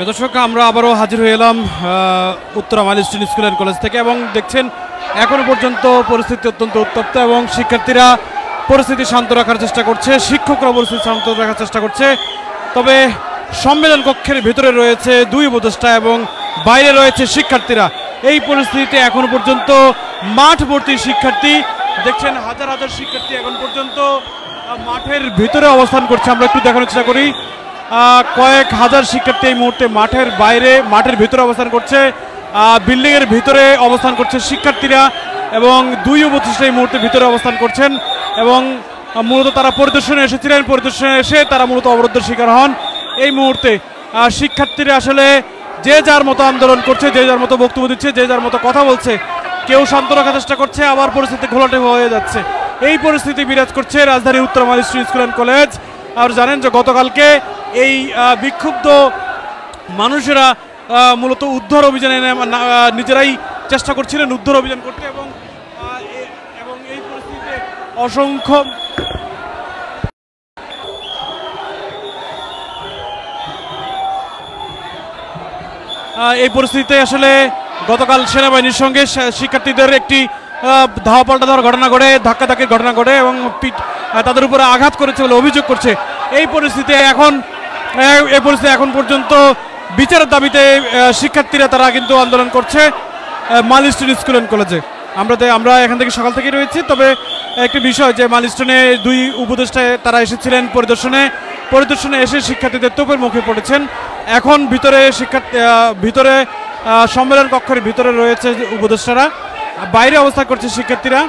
দর্শক আমরা আবারও হাজির হয়ে এলাম Uttara Milestone school and college থেকে এবং দেখছেন এখনো পর্যন্ত পরিস্থিতি অত্যন্ত উত্তপ্ত এবং শিক্ষার্থীরা পরিস্থিতি শান্ত রাখার চেষ্টা করছে, শিক্ষকরা পরিস্থিতি শান্ত রাখার চেষ্টা করছে। তবে সম্মেলন কক্ষের ভিতরে রয়েছে দুই উপদেষ্টা এবং বাইরে রয়েছে শিক্ষার্থীরা। এই পরিস্থিতিতে এখনো পর্যন্ত মাঠ ভর্তি শিক্ষার্থী, দেখছেন হাজার হাজার শিক্ষার্থী এখন পর্যন্ত মাঠের ভিতরে অবস্থান করছে। আমরা একটু দেখানোর চেষ্টা করি, কয়েক হাজার শিক্ষার্থী এই মুহূর্তে মাঠের বাইরে মাঠের ভিতরে অবস্থান করছে, বিল্ডিংয়ের ভিতরে অবস্থান করছে শিক্ষার্থীরা এবং দুই উপদেষ্টা এই মুহূর্তে ভিতরে অবস্থান করছেন এবং মূলত তারা পরিদর্শনে এসেছিলেন। পরিদর্শনে এসে তারা মূলত অবরোধের শিকার হন। এই মুহূর্তে শিক্ষার্থীরা আসলে যে যার মতো আন্দোলন করছে, যে যার মতো বক্তব্য দিচ্ছে, যে যার মতো কথা বলছে, কেউ শান্ত রাখার চেষ্টা করছে, আবার পরিস্থিতি ঘোলাটে হয়ে যাচ্ছে। এই পরিস্থিতি বিরাজ করছে রাজধানী Uttara Milestone school and college. আর জানেন যে গতকালকে এই বিক্ষুব্ধ মানুষেরা মূলত উদ্ধার অভিযানে নিজেরাই চেষ্টা করছিলেন উদ্ধার অভিযান করতে এবং এই পরিস্থিতিতে অসংখ্য এই পরিস্থিতিতে আসলে গতকাল সেনাবাহিনীর সঙ্গে শিক্ষার্থীদের একটি ধাওয়া পাল্টা দেওয়ার ঘটনা ঘটে, ধাক্কাধাক্কির ঘটনা ঘটে এবং তাদের উপরে আঘাত করেছে বলে অভিযোগ করছে। এই পরিস্থিতি এখন পর্যন্ত বিচারের দাবিতে শিক্ষার্থীরা তারা কিন্তু আন্দোলন করছে মাইলস্টোন স্কুল অ্যান্ড কলেজে। আমরা এখান থেকে সকাল থেকে রয়েছি। তবে একটি বিষয় যে মাইলস্টোনে দুই উপদেষ্টায় তারা এসেছিলেন পরিদর্শনে এসে শিক্ষার্থীদের তোপের মুখে পড়েছেন। এখন ভিতরে সম্মেলন কক্ষের ভিতরে রয়েছে উপদেষ্টারা, বাইরে অবস্থান করছে শিক্ষার্থীরা।